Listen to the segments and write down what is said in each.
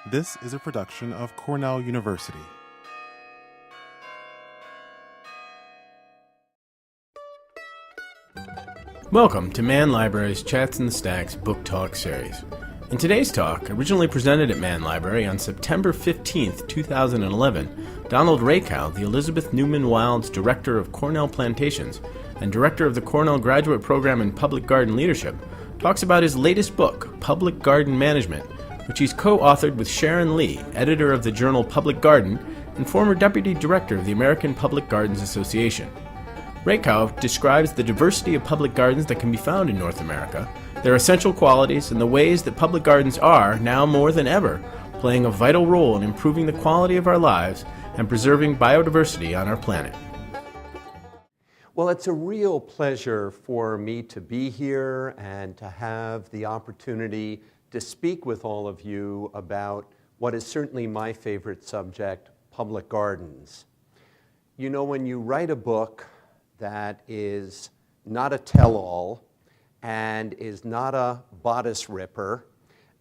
This is a production of Cornell University. Welcome to Man Library's Chats in the Stacks Book Talk series. In today's talk, originally presented at Man Library on September 15, 2011, Donald Rakow, the Elizabeth Newman Wilds Director of Cornell Plantations and Director of the Cornell Graduate Program in Public Garden Leadership, talks about his latest book, Public Garden Management, which he's co-authored with Sharon Lee, editor of the journal Public Garden and former Deputy Director of the American Public Gardens Association. Rakow describes the diversity of public gardens that can be found in North America, their essential qualities, and the ways that public gardens are, now more than ever, playing a vital role in improving the quality of our lives and preserving biodiversity on our planet. Well, it's a real pleasure for me to be here and to have the opportunity to speak with all of you about what is certainly my favorite subject, public gardens. You know, when you write a book that is not a tell-all and is not a bodice ripper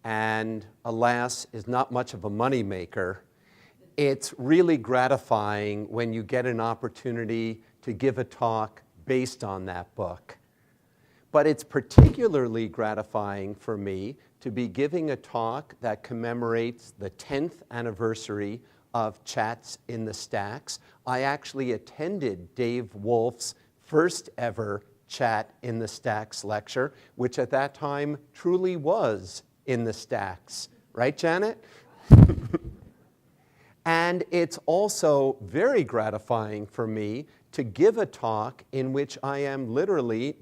and, alas, is not much of a moneymaker, it's really gratifying when you get an opportunity to give a talk based on that book. But it's particularly gratifying for me to be giving a talk that commemorates the 10th anniversary of Chats in the Stacks. I actually attended Dave Wolf's first ever Chat in the Stacks lecture, which at that time truly was in the stacks. Right, Janet? And it's also very gratifying for me to give a talk in which I am literally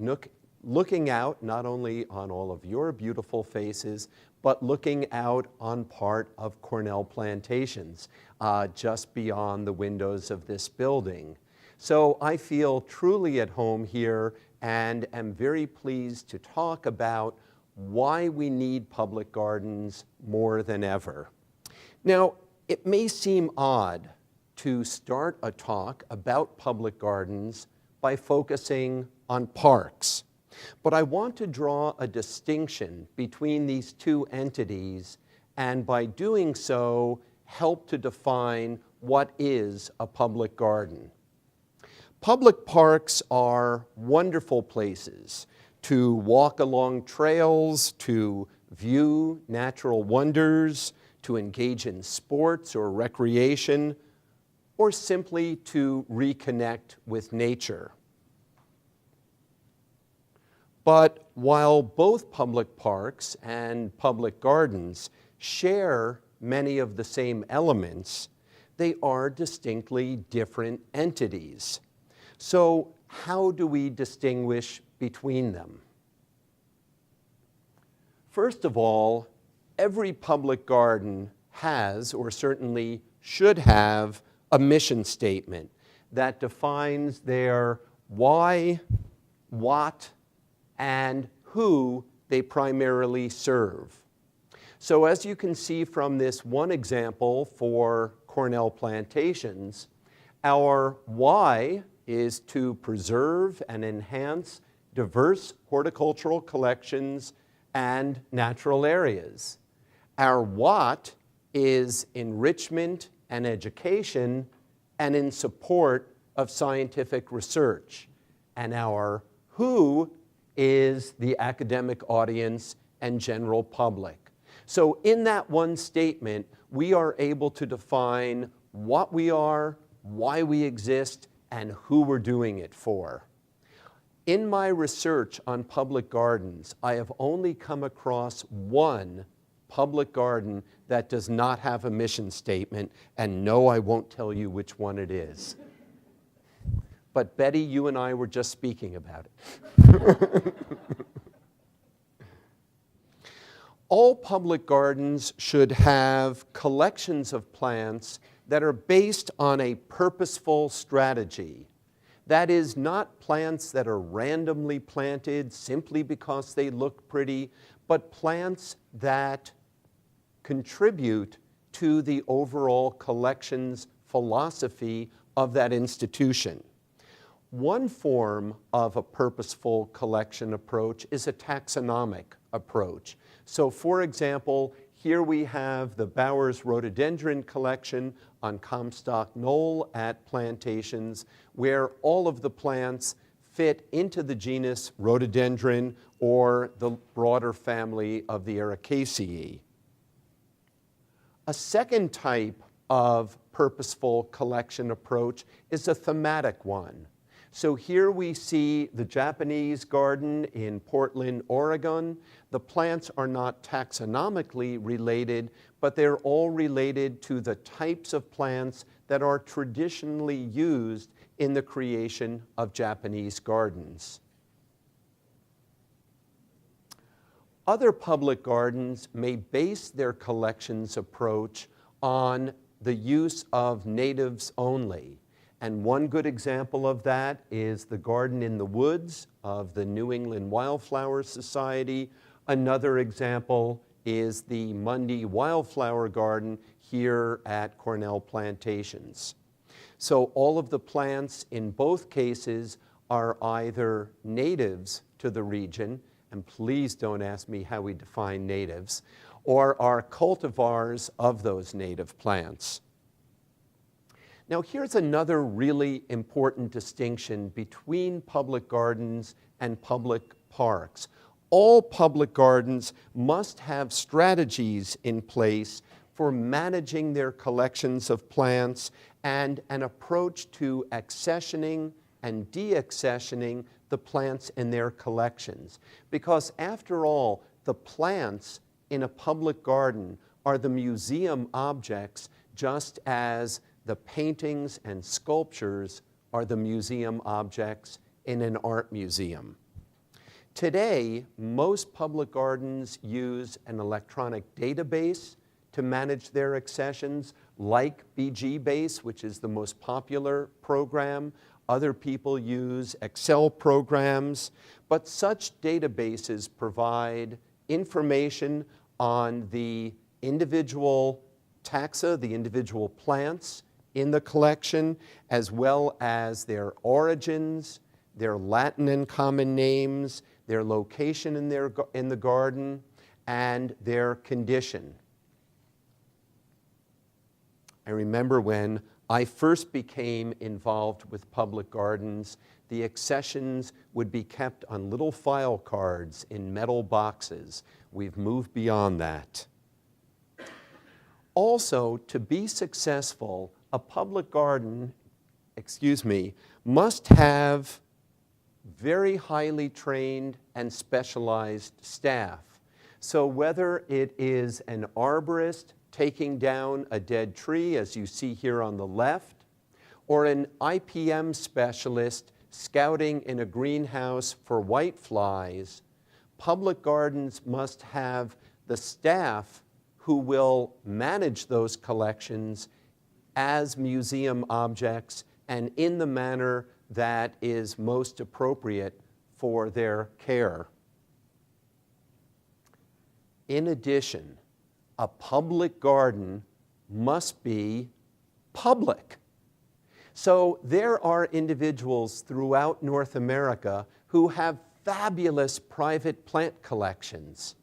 looking out not only on all of your beautiful faces, but looking out on part of Cornell Plantations, just beyond the windows of this building. So I feel truly at home here and am very pleased to talk about why we need public gardens more than ever. Now, it may seem odd to start a talk about public gardens by focusing on parks. But I want to draw a distinction between these two entities and by doing so, help to define what is a public garden. Public parks are wonderful places to walk along trails, to view natural wonders, to engage in sports or recreation, or simply to reconnect with nature. But while both public parks and public gardens share many of the same elements, they are distinctly different entities. So how do we distinguish between them? First of all, every public garden has, or certainly should have, a mission statement that defines their why, what, and who they primarily serve. So as you can see from this one example for Cornell Plantations, our why is to preserve and enhance diverse horticultural collections and natural areas. Our what is enrichment and education and in support of scientific research. And our who is the academic audience and general public. So in that one statement, we are able to define what we are, why we exist, and who we're doing it for. In my research on public gardens, I have only come across one public garden that does not have a mission statement, and no, I won't tell you which one it is. But Betty, you and I were just speaking about it. All public gardens should have collections of plants that are based on a purposeful strategy. That is, not plants that are randomly planted simply because they look pretty, but plants that contribute to the overall collections philosophy of that institution. One form of a purposeful collection approach is a taxonomic approach. So for example, Here we have the Bowers rhododendron collection on Comstock Knoll at Plantations, where all of the plants fit into the genus Rhododendron or the broader family of the Ericaceae. A second type of purposeful collection approach is a thematic one. So here we see the Japanese garden in Portland, Oregon. The plants are not taxonomically related, but they're all related to the types of plants that are traditionally used in the creation of Japanese gardens. Other public gardens may base their collections approach on the use of natives only. And one good example of that is the Garden in the Woods of the New England Wildflower Society. Another example is the Mundy Wildflower Garden here at Cornell Plantations. So all of the plants in both cases are either natives to the region, and please don't ask me how we define natives, or are cultivars of those native plants. Now here's another really important distinction between public gardens and public parks. All public gardens must have strategies in place for managing their collections of plants and an approach to accessioning and deaccessioning the plants in their collections. Because after all, the plants in a public garden are the museum objects, just as the paintings and sculptures are the museum objects in an art museum. Today, most public gardens use an electronic database to manage their accessions, like BGBase, which is the most popular program. Other people use Excel programs, but such databases provide information on the individual taxa, the individual plants in the collection, as well as their origins, their Latin and common names, their location in the garden, and their condition. I remember when I first became involved with public gardens, the accessions would be kept on little file cards in metal boxes. We've moved beyond that. Also, to be successful, a public garden, must have very highly trained and specialized staff. So whether it is an arborist taking down a dead tree, as you see here on the left, or an IPM specialist scouting in a greenhouse for whiteflies, public gardens must have the staff who will manage those collections as museum objects and in the manner that is most appropriate for their care. In addition, a public garden must be public. So there are individuals throughout North America who have fabulous private plant collections.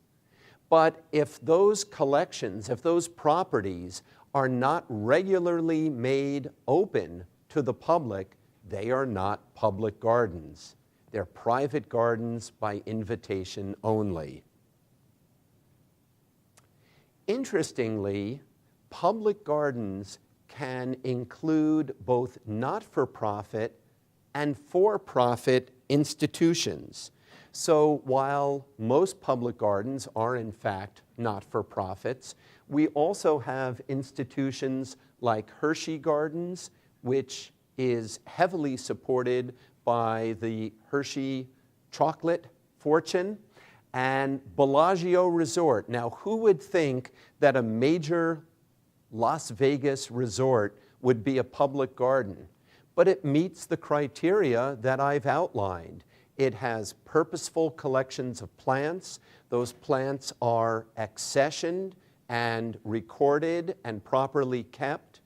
But if those collections, if those properties are not regularly made open to the public, they are not public gardens. They're private gardens by invitation only. Interestingly, public gardens can include both not-for-profit and for-profit institutions. So while most public gardens are in fact not-for-profits, we also have institutions like Hershey Gardens, which is heavily supported by the Hershey chocolate fortune, and Bellagio Resort. Now, who would think that a major Las Vegas resort would be a public garden? But it meets the criteria that I've outlined. It has purposeful collections of plants. Those plants are accessioned and recorded and properly kept.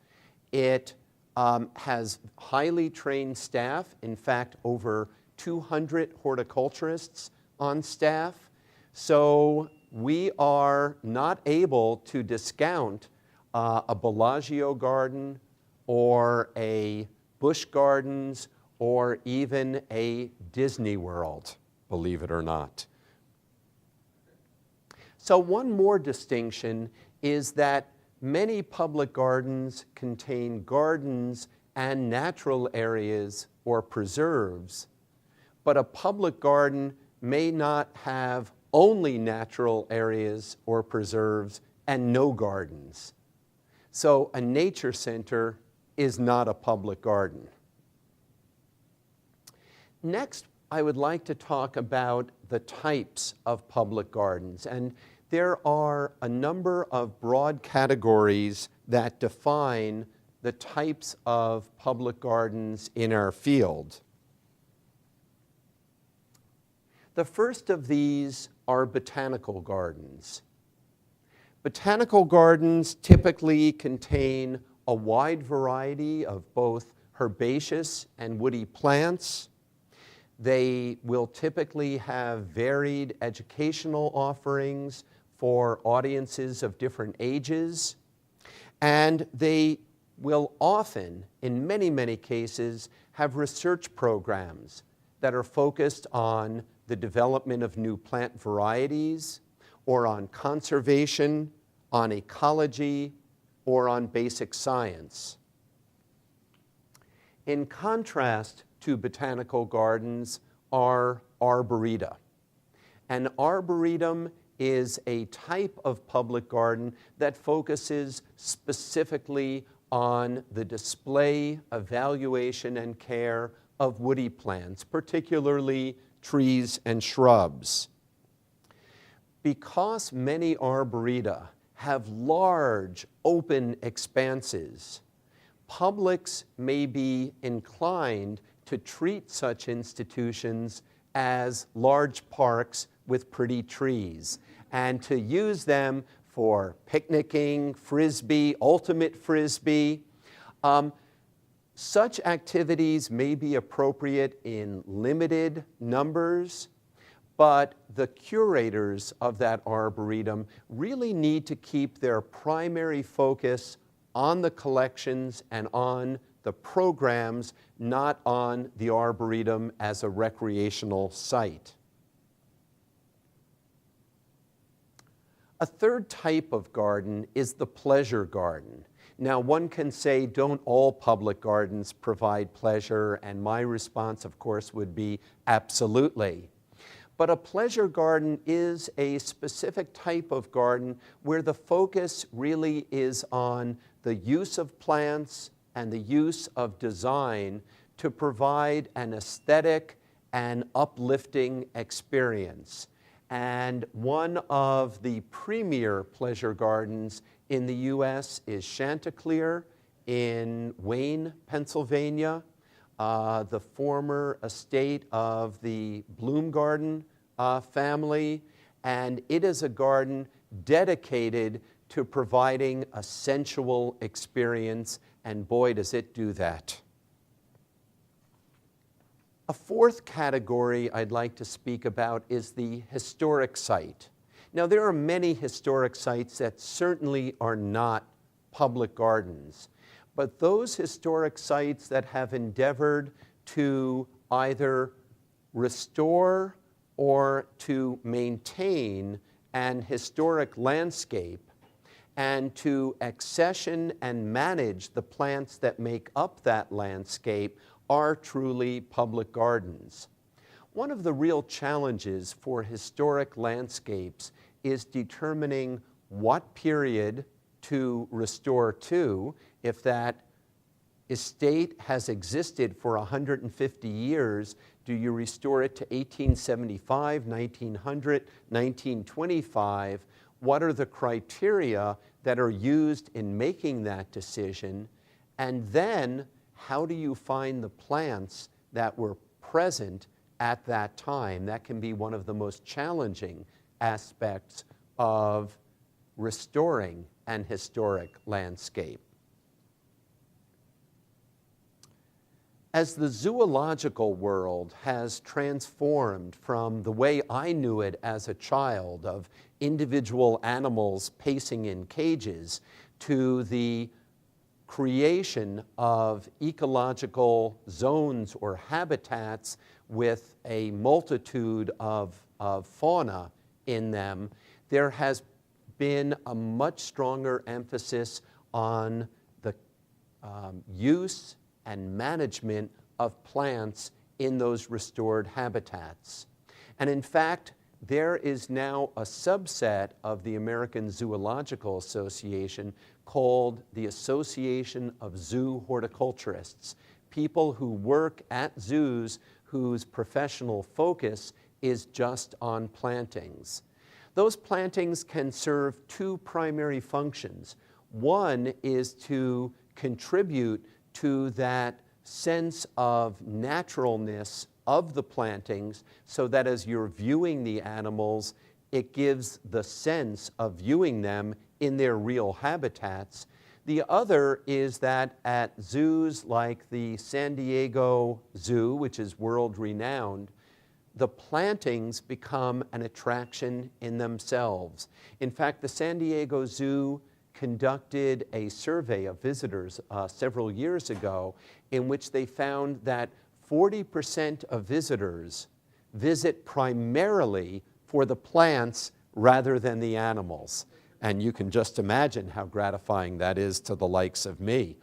It has highly trained staff, in fact, over 200 horticulturists on staff. So we are not able to discount a Bellagio garden or a Busch Gardens or even a Disney World, believe it or not. So one more distinction is that many public gardens contain gardens and natural areas or preserves, but a public garden may not have only natural areas or preserves and no gardens. So a nature center is not a public garden. Next, I would like to talk about the types of public gardens. And there are a number of broad categories that define the types of public gardens in our field. The first of these are botanical gardens. Botanical gardens typically contain a wide variety of both herbaceous and woody plants. They will typically have varied educational offerings for audiences of different ages, and they will often, in many, many cases, have research programs that are focused on the development of new plant varieties, or on conservation, on ecology, or on basic science. In contrast to botanical gardens are arboreta. An arboretum is a type of public garden that focuses specifically on the display, evaluation, and care of woody plants, particularly trees and shrubs. Because many arboreta have large, open expanses, publics may be inclined to treat such institutions as large parks with pretty trees, and to use them for picnicking, frisbee, ultimate frisbee. Such activities may be appropriate in limited numbers, but the curators of that arboretum really need to keep their primary focus on the collections and on the programs, not on the arboretum as a recreational site. A third type of garden is the pleasure garden. Now, one can say, don't all public gardens provide pleasure? And my response, of course, would be absolutely. But a pleasure garden is a specific type of garden where the focus really is on the use of plants and the use of design to provide an aesthetic and uplifting experience. And one of the premier pleasure gardens in the US is Chanticleer in Wayne, Pennsylvania, the former estate of the Bloom Garden family, and it is a garden dedicated to providing a sensual experience, and boy, does it do that. A fourth category I'd like to speak about is the historic site. Now, there are many historic sites that certainly are not public gardens, but those historic sites that have endeavored to either restore or to maintain an historic landscape and to accession and manage the plants that make up that landscape are truly public gardens. One of the real challenges for historic landscapes is determining what period to restore to. If that estate has existed for 150 years, do you restore it to 1875, 1900, 1925? What are the criteria that are used in making that decision? And then, how do you find the plants that were present at that time? That can be one of the most challenging aspects of restoring an historic landscape. As the zoological world has transformed from the way I knew it as a child of individual animals pacing in cages to the creation of ecological zones or habitats with a multitude of fauna in them, there has been a much stronger emphasis on the use and management of plants in those restored habitats. And in fact, there is now a subset of the American Zoological Association called the Association of Zoo Horticulturists, people who work at zoos whose professional focus is just on plantings. Those plantings can serve two primary functions. One is to contribute to that sense of naturalness of the plantings so that as you're viewing the animals, it gives the sense of viewing them in their real habitats. The other is that at zoos like the San Diego Zoo, which is world-renowned, the plantings become an attraction in themselves. In fact, the San Diego Zoo conducted a survey of visitors several years ago in which they found that 40% of visitors visit primarily for the plants rather than the animals. And you can just imagine how gratifying that is to the likes of me.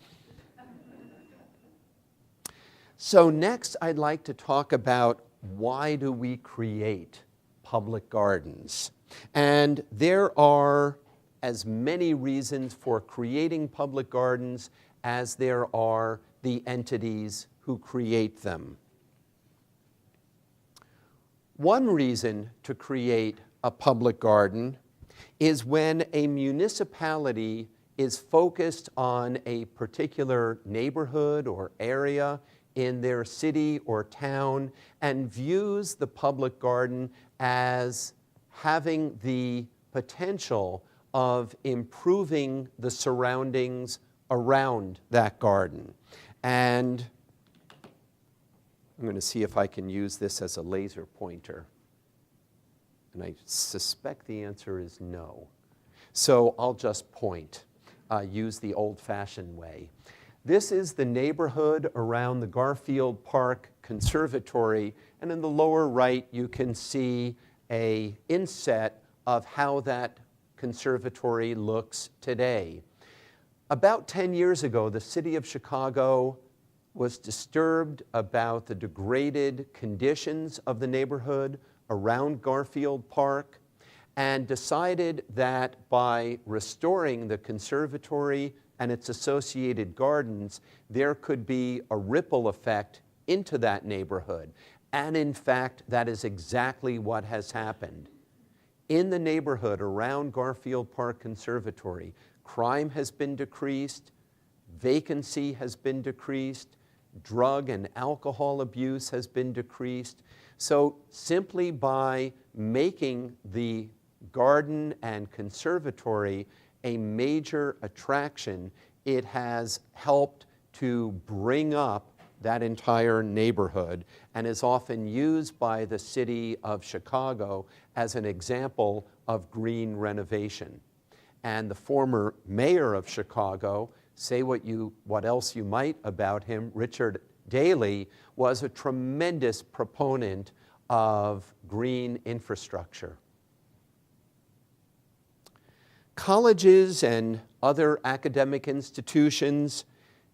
So next, I'd like to talk about why do we create public gardens? And there are as many reasons for creating public gardens as there are the entities who create them. One reason to create a public garden is when a municipality is focused on a particular neighborhood or area in their city or town and views the public garden as having the potential of improving the surroundings around that garden. And I'm going to see if I can use this as a laser pointer. And I suspect the answer is no. So I'll just point, use the old-fashioned way. This is the neighborhood around the Garfield Park Conservatory, and in the lower right you can see an inset of how that conservatory looks today. About 10 years ago, the city of Chicago was disturbed about the degraded conditions of the neighborhood around Garfield Park and decided that by restoring the conservatory and its associated gardens, there could be a ripple effect into that neighborhood. And in fact, that is exactly what has happened. In the neighborhood around Garfield Park Conservatory, crime has been decreased, vacancy has been decreased, drug and alcohol abuse has been decreased. So simply by making the garden and conservatory a major attraction, it has helped to bring up that entire neighborhood and is often used by the city of Chicago as an example of green renovation. And the former mayor of Chicago, say what else you might about him, Richard Daley, was a tremendous proponent of green infrastructure. Colleges and other academic institutions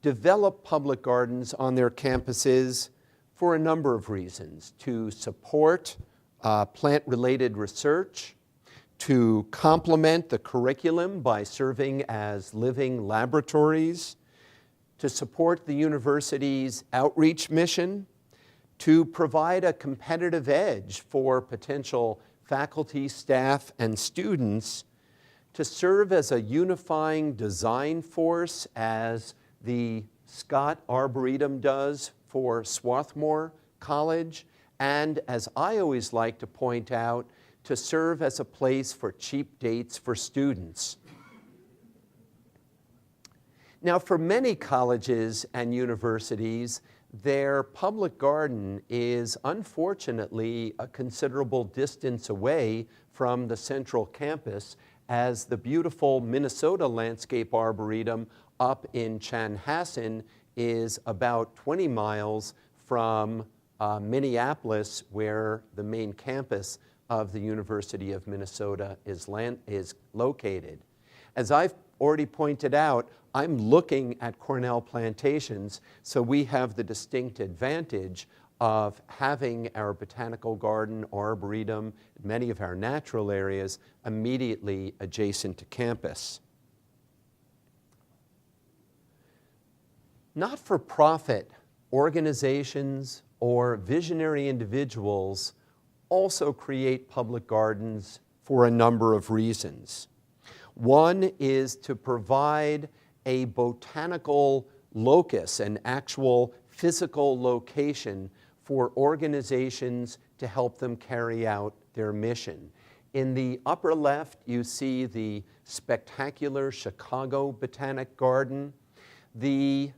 develop public gardens on their campuses for a number of reasons: to support plant-related research, to complement the curriculum by serving as living laboratories, to support the university's outreach mission, to provide a competitive edge for potential faculty, staff, and students, to serve as a unifying design force as the Scott Arboretum does for Swarthmore College, and as I always like to point out, to serve as a place for cheap dates for students. Now, for many colleges and universities, their public garden is unfortunately a considerable distance away from the central campus, as the beautiful Minnesota Landscape Arboretum up in Chanhassen is about 20 miles from Minneapolis, where the main campus of the University of Minnesota is located. As I've already pointed out, I'm looking at Cornell plantations, so we have the distinct advantage of having our botanical garden, arboretum, many of our natural areas immediately adjacent to campus. Not-for-profit organizations or visionary individuals also create public gardens for a number of reasons. One is to provide a botanical locus, an actual physical location for organizations to help them carry out their mission. In the upper left, you see the spectacular Chicago Botanic Garden. The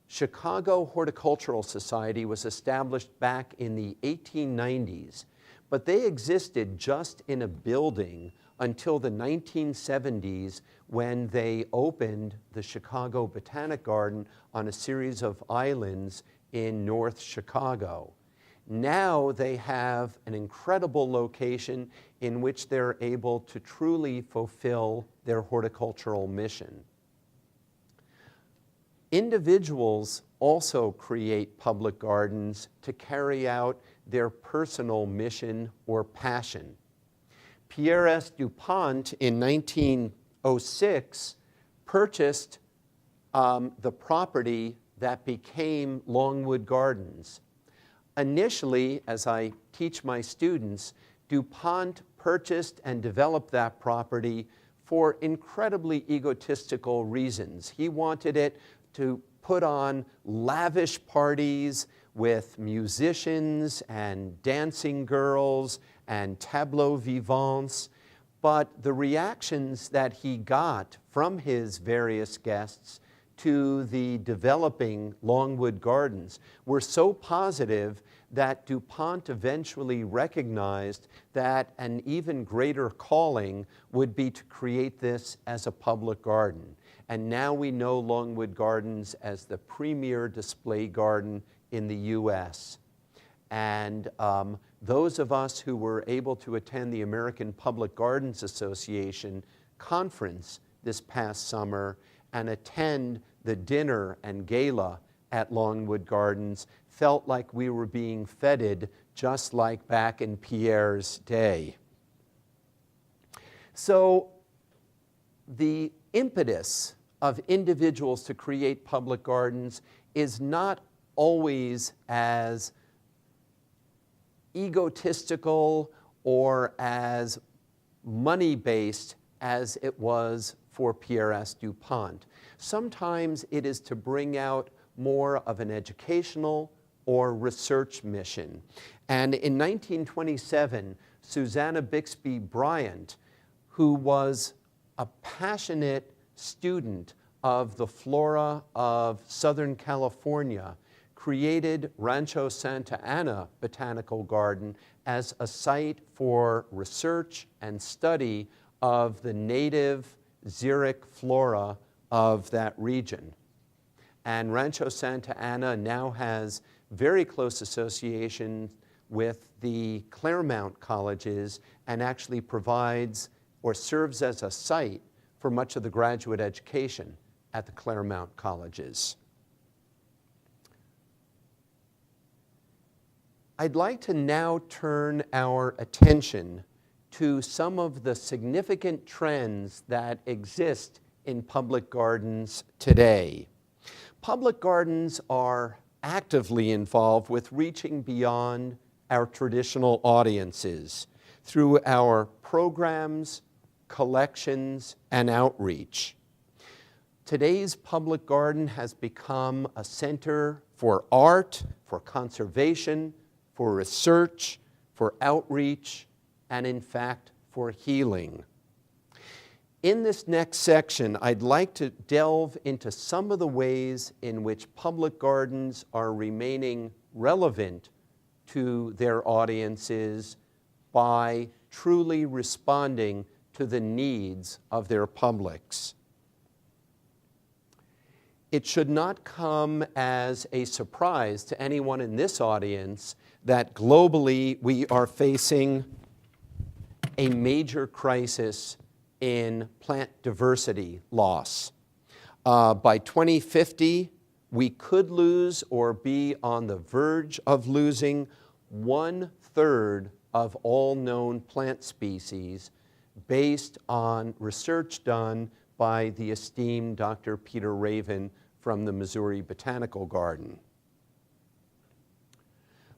Chicago Horticultural Society was established back in the 1890s, but they existed just in a building until the 1970s, when they opened the Chicago Botanic Garden on a series of islands in North Chicago. Now they have an incredible location in which they're able to truly fulfill their horticultural mission. Individuals also create public gardens to carry out their personal mission or passion. Pierre S. DuPont in 1906 purchased the property that became Longwood Gardens. Initially, as I teach my students, DuPont purchased and developed that property for incredibly egotistical reasons. He wanted it to put on lavish parties with musicians and dancing girls and tableaux vivants, but the reactions that he got from his various guests to the developing Longwood Gardens were so positive that DuPont eventually recognized that an even greater calling would be to create this as a public garden. And now we know Longwood Gardens as the premier display garden in the US. And those of us who were able to attend the American Public Gardens Association conference this past summer and attend the dinner and gala at Longwood Gardens felt like we were being feted just like back in Pierre's day. So the impetus of individuals to create public gardens is not always as egotistical or as money-based as it was for Pierre S. DuPont. Sometimes it is to bring out more of an educational or research mission. And in 1927, Susanna Bixby Bryant, who was a passionate student of the flora of Southern California, created Rancho Santa Ana Botanical Garden as a site for research and study of the native xeric flora of that region. And Rancho Santa Ana now has very close association with the Claremont colleges and actually provides or serves as a site for much of the graduate education at the Claremont colleges. I'd like to now turn our attention to some of the significant trends that exist in public gardens today. Public gardens are actively involved with reaching beyond our traditional audiences through our programs, collections, and outreach. Today's public garden has become a center for art, for conservation, for research, for outreach, and in fact, for healing. In this next section, I'd like to delve into some of the ways in which public gardens are remaining relevant to their audiences by truly responding to the needs of their publics. It should not come as a surprise to anyone in this audience that globally we are facing a major crisis in plant diversity loss. By 2050, we could lose or be on the verge of losing 1/3 of all known plant species based on research done by the esteemed Dr. Peter Raven from the Missouri Botanical Garden.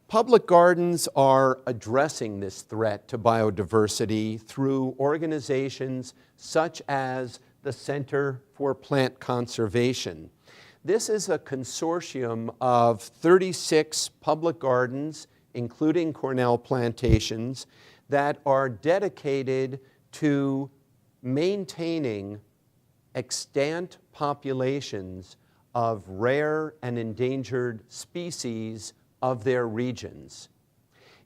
Public gardens are addressing this threat to biodiversity through organizations such as the Center for Plant Conservation. This is a consortium of 36 public gardens, including Cornell plantations, that are dedicated to maintaining extant populations of rare and endangered species of their regions.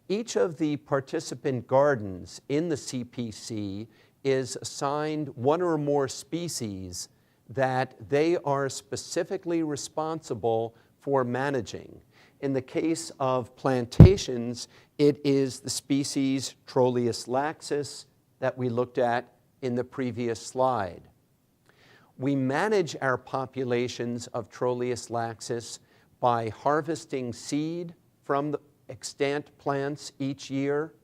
Each of the participant gardens in the CPC is assigned one or more species that they are specifically responsible for managing. In the case of plantations, it is the species Trollius laxus that we looked at in the previous slide. We manage our populations of Trollius laxus by harvesting seed from the extant plants each year,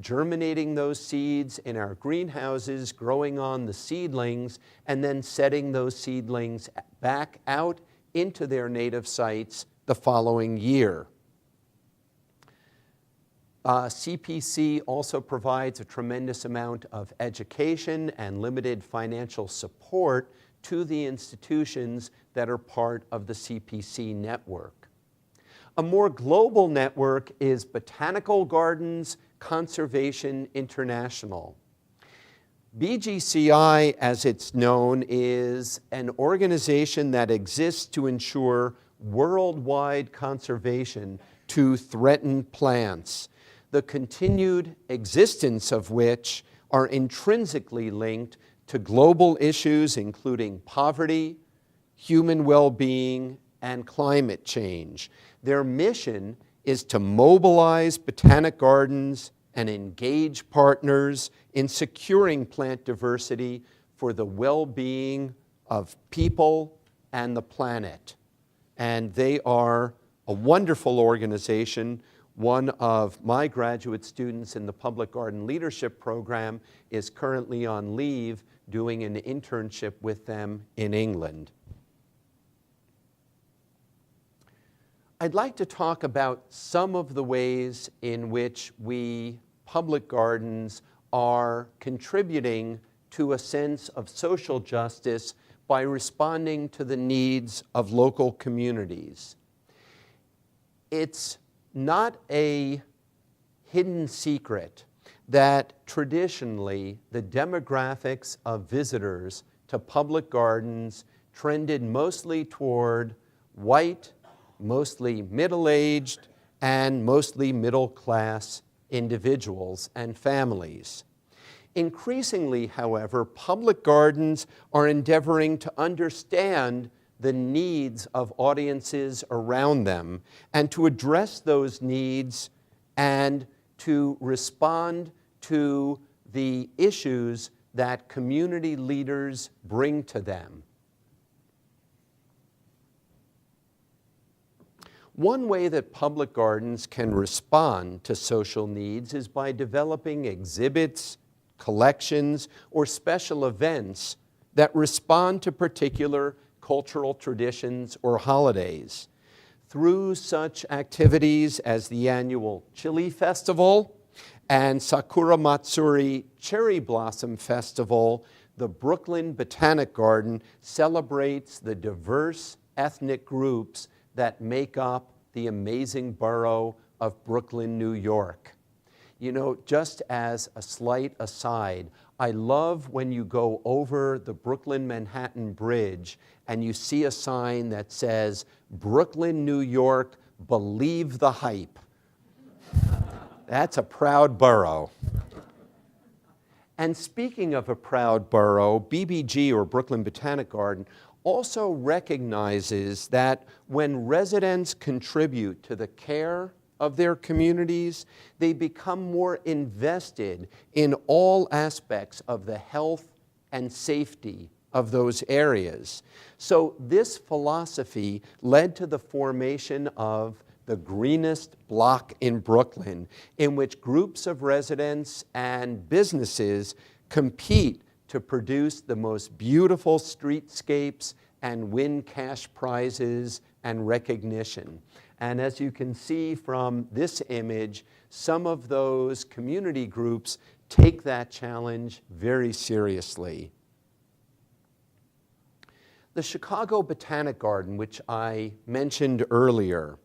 germinating those seeds in our greenhouses, growing on the seedlings, and then setting those seedlings back out into their native sites the following year. CPC also provides a tremendous amount of education and limited financial support to the institutions that are part of the CPC network. A more global network is Botanical Gardens Conservation International. BGCI, as it's known, is an organization that exists to ensure worldwide conservation to threatened plants, the continued existence of which are intrinsically linked to global issues including poverty, human well-being, and climate change. Their mission is to mobilize botanic gardens and engage partners in securing plant diversity for the well-being of people and the planet. And they are a wonderful organization. One of my graduate students in the Public Garden Leadership Program is currently on leave doing an internship with them in England. I'd like to talk about some of the ways in which we public gardens are contributing to a sense of social justice by responding to the needs of local communities. It's not a hidden secret that traditionally the demographics of visitors to public gardens trended mostly toward white, mostly middle-aged, and mostly middle-class individuals and families. Increasingly, however, public gardens are endeavoring to understand the needs of audiences around them and to address those needs and to respond to the issues that community leaders bring to them. One way that public gardens can respond to social needs is by developing exhibits, collections, or special events that respond to particular cultural traditions or holidays. Through such activities as the annual Chili Festival and Sakura Matsuri Cherry Blossom Festival, the Brooklyn Botanic Garden celebrates the diverse ethnic groups that make up the amazing borough of Brooklyn, New York. You know, just as a slight aside, I love when you go over the Brooklyn-Manhattan Bridge and you see a sign that says, Brooklyn, New York, believe the hype. That's a proud borough. And speaking of a proud borough, BBG, or Brooklyn Botanic Garden, also recognizes that when residents contribute to the care of their communities, they become more invested in all aspects of the health and safety of those areas. So this philosophy led to the formation of the greenest block in Brooklyn, in which groups of residents and businesses compete to produce the most beautiful streetscapes and win cash prizes and recognition. And as you can see from this image, some of those community groups take that challenge very seriously. The Chicago Botanic Garden, which I mentioned earlier,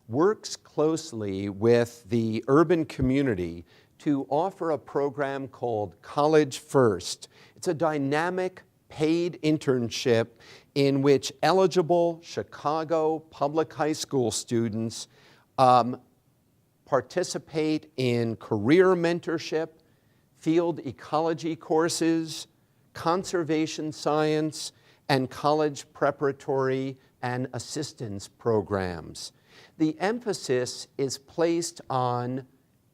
works closely with the urban community to offer a program called College First. It's a dynamic paid internship in which eligible Chicago public high school students participate in career mentorship, field ecology courses, conservation science, and college preparatory and assistance programs. The emphasis is placed on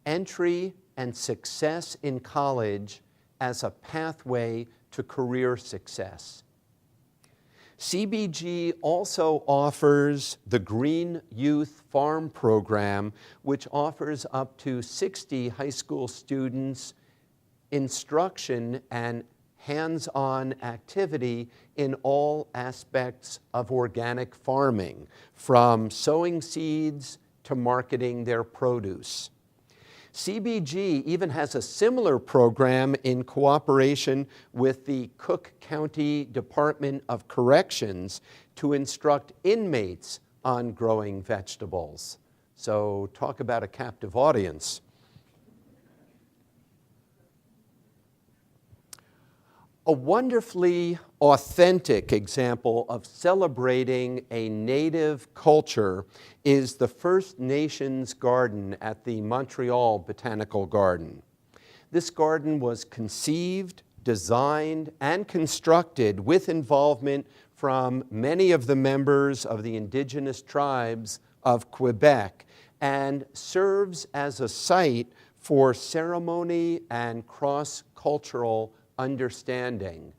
entry and success in college as a pathway to career success. CBG also offers the Green Youth Farm Program, which offers up to 60 high school students instruction and hands-on activity in all aspects of organic farming, from sowing seeds to marketing their produce. CBG even has a similar program in cooperation with the Cook County Department of Corrections to instruct inmates on growing vegetables. So talk about a captive audience. A wonderfully authentic example of celebrating a native culture is the First Nations garden at the Montreal Botanical Garden. This garden was conceived, designed, and constructed with involvement from many of the members of the indigenous tribes of Quebec and serves as a site for ceremony and cross-cultural understanding.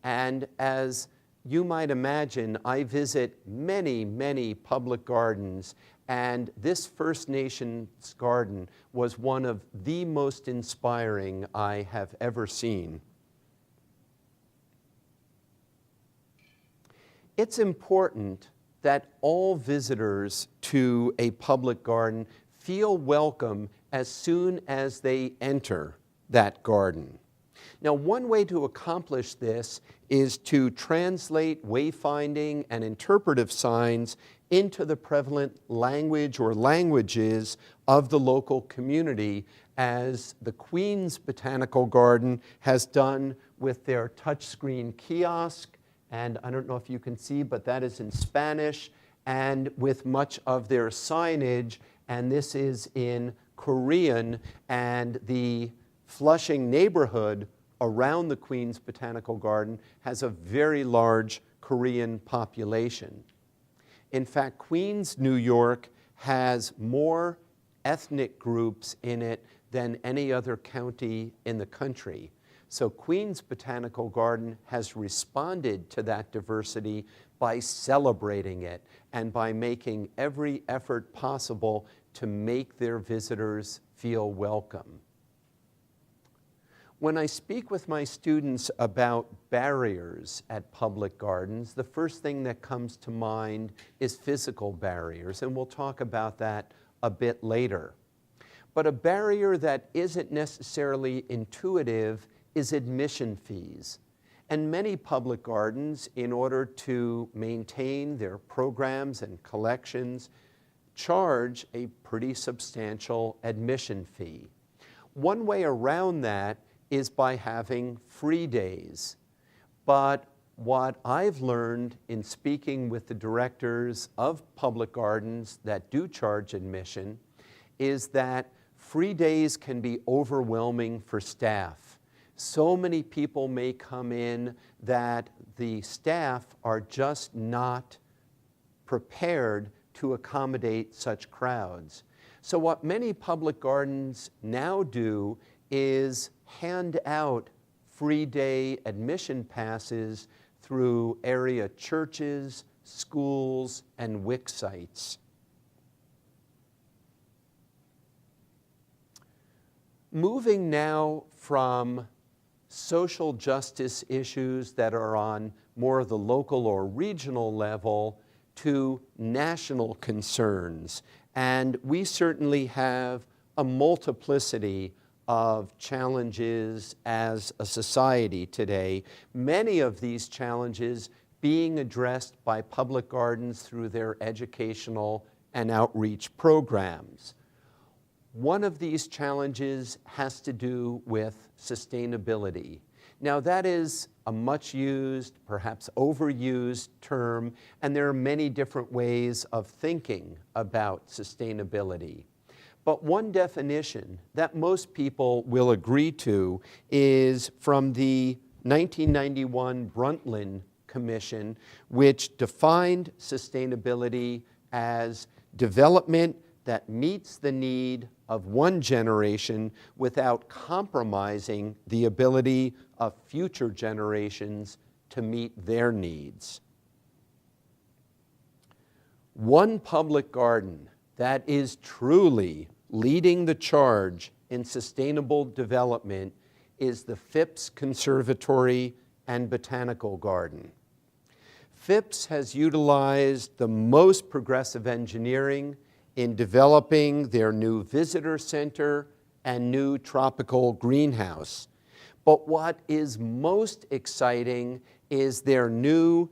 And as you might imagine, I visit many, many public gardens, and this First Nations garden was one of the most inspiring I have ever seen. It's important that all visitors to a public garden feel welcome as soon as they enter that garden. Now, one way to accomplish this is to translate wayfinding and interpretive signs into the prevalent language or languages of the local community, as the Queens Botanical Garden has done with their touchscreen kiosk. And I don't know if you can see, but that is in Spanish, and with much of their signage, and this is in Korean, and the Flushing neighborhood around the Queens Botanical Garden has a very large Korean population. In fact, Queens, New York has more ethnic groups in it than any other county in the country. So Queens Botanical Garden has responded to that diversity by celebrating it and by making every effort possible to make their visitors feel welcome. When I speak with my students about barriers at public gardens, the first thing that comes to mind is physical barriers, and we'll talk about that a bit later. But a barrier that isn't necessarily intuitive is admission fees. And many public gardens, in order to maintain their programs and collections, charge a pretty substantial admission fee. One way around that is by having free days. But what I've learned in speaking with the directors of public gardens that do charge admission is that free days can be overwhelming for staff. So many people may come in that the staff are just not prepared to accommodate such crowds. So what many public gardens now do is hand out free day admission passes through area churches, schools, and WIC sites. Moving now from social justice issues that are on more of the local or regional level to national concerns. And we certainly have a multiplicity of challenges as a society today, many of these challenges being addressed by public gardens through their educational and outreach programs. One of these challenges has to do with sustainability. Now that is a much used, perhaps overused term, and there are many different ways of thinking about sustainability. But one definition that most people will agree to is from the 1991 Brundtland Commission, which defined sustainability as development that meets the need of one generation without compromising the ability of future generations to meet their needs. One public garden that is truly leading the charge in sustainable development is the Phipps Conservatory and Botanical Garden. Phipps has utilized the most progressive engineering in developing their new visitor center and new tropical greenhouse. But what is most exciting is their new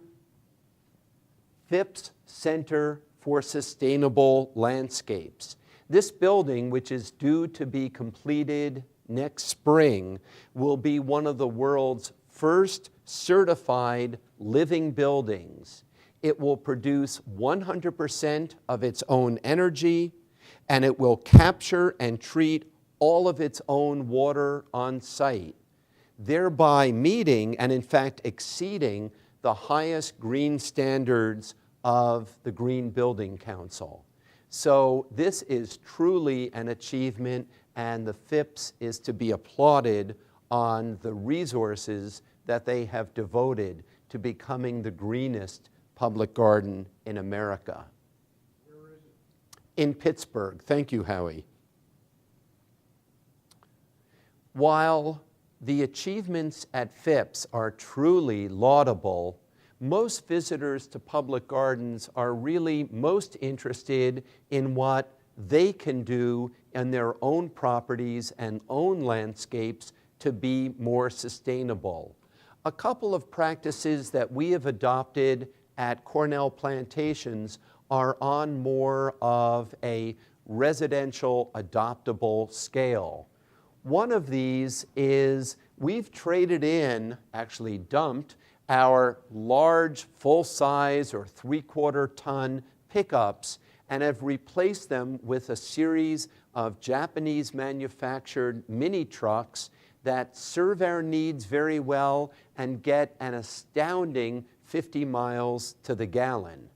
Phipps Center for Sustainable Landscapes. This building, which is due to be completed next spring, will be one of the world's first certified living buildings. It will produce 100% of its own energy, and it will capture and treat all of its own water on site, thereby meeting and in fact exceeding the highest green standards of the Green Building Council. So this is truly an achievement, and the Phipps is to be applauded on the resources that they have devoted to becoming the greenest public garden in America. Where is it? In Pittsburgh. Thank you, Howie. While the achievements at Phipps are truly laudable, most visitors to public gardens are really most interested in what they can do in their own properties and own landscapes to be more sustainable. A couple of practices that we have adopted at Cornell Plantations are on more of a residential adoptable scale. One of these is we've traded in, actually dumped, our large full-size or 3/4 ton pickups and have replaced them with a series of Japanese manufactured mini trucks that serve our needs very well and get an astounding 50 miles to the gallon.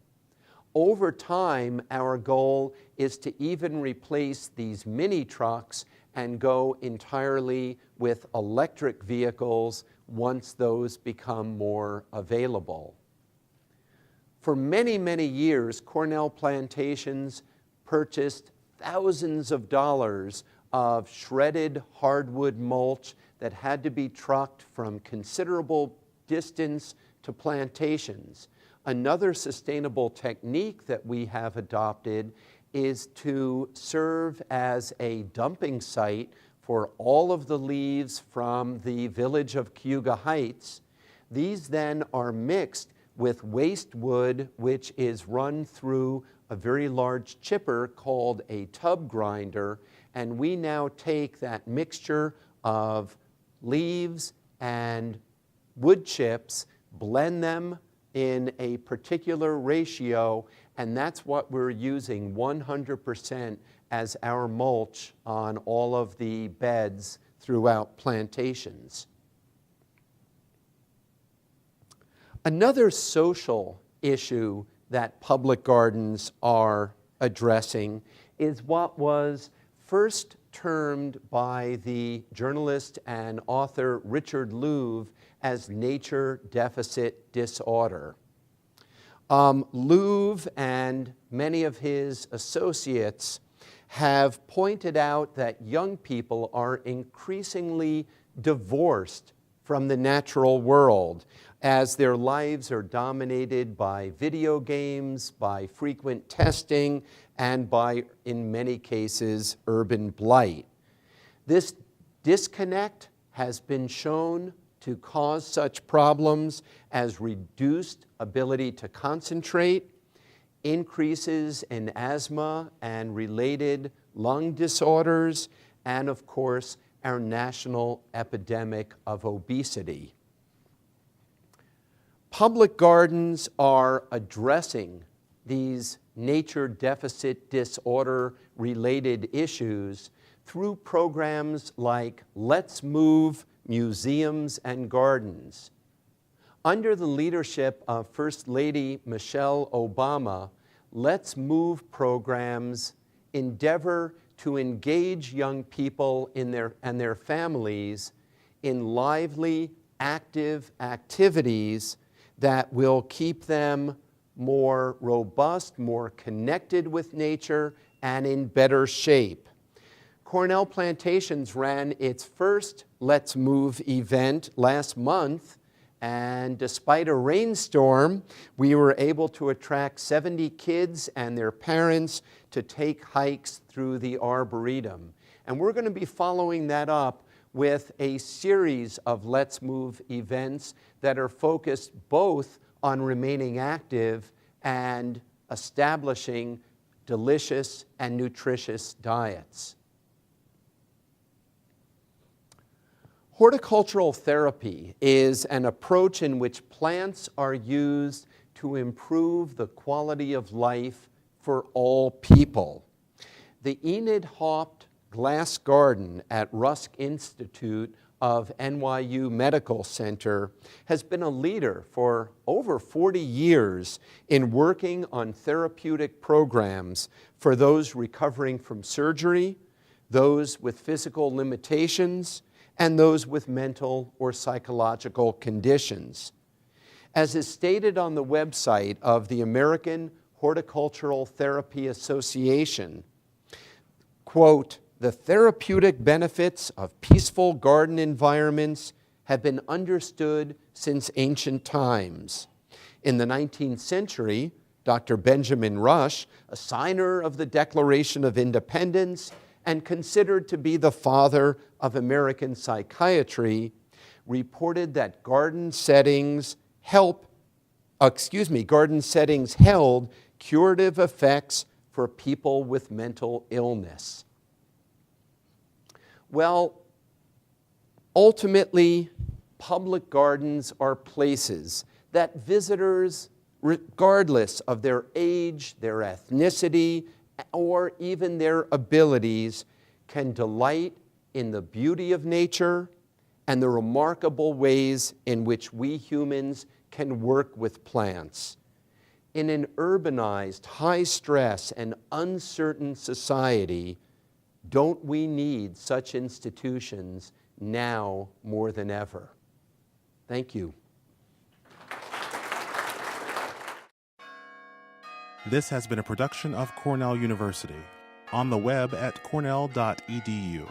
Over time, our goal is to even replace these mini trucks and go entirely with electric vehicles once those become more available. For many, many years, Cornell Plantations purchased thousands of dollars of shredded hardwood mulch that had to be trucked from considerable distance to plantations. Another sustainable technique that we have adopted is to serve as a dumping site for all of the leaves from the village of Cayuga Heights. These then are mixed with waste wood, which is run through a very large chipper called a tub grinder, and we now take that mixture of leaves and wood chips, blend them in a particular ratio, and that's what we're using 100% as our mulch on all of the beds throughout plantations. Another social issue that public gardens are addressing is what was first termed by the journalist and author Richard Louv as nature deficit disorder. Louv and many of his associates have pointed out that young people are increasingly divorced from the natural world as their lives are dominated by video games, by frequent testing, and by, in many cases, urban blight. This disconnect has been shown to cause such problems as reduced ability to concentrate, increases in asthma and related lung disorders, and of course, our national epidemic of obesity. Public gardens are addressing these nature deficit disorder related issues through programs like Let's Move Museums and Gardens. Under the leadership of First Lady Michelle Obama, Let's Move programs endeavor to engage young people and their families in lively, active activities that will keep them more robust, more connected with nature, and in better shape. Cornell Plantations ran its first Let's Move event last month, and despite a rainstorm, we were able to attract 70 kids and their parents to take hikes through the Arboretum. And we're going to be following that up with a series of Let's Move events that are focused both on remaining active and establishing delicious and nutritious diets. Horticultural therapy is an approach in which plants are used to improve the quality of life for all people. The Enid Haupt Glass Garden at Rusk Institute of NYU Medical Center has been a leader for over 40 years in working on therapeutic programs for those recovering from surgery, those with physical limitations, and those with mental or psychological conditions. As is stated on the website of the American Horticultural Therapy Association, quote, "The therapeutic benefits of peaceful garden environments have been understood since ancient times. In the 19th century, Dr. Benjamin Rush, a signer of the Declaration of Independence and considered to be the father of American psychiatry, reported that garden settings held curative effects for people with mental illness." Well, ultimately, public gardens are places that visitors, regardless of their age, their ethnicity, or even their abilities, can delight in the beauty of nature and the remarkable ways in which we humans can work with plants. In an urbanized, high-stress, and uncertain society, don't we need such institutions now more than ever? Thank you. This has been a production of Cornell University. On the web at cornell.edu.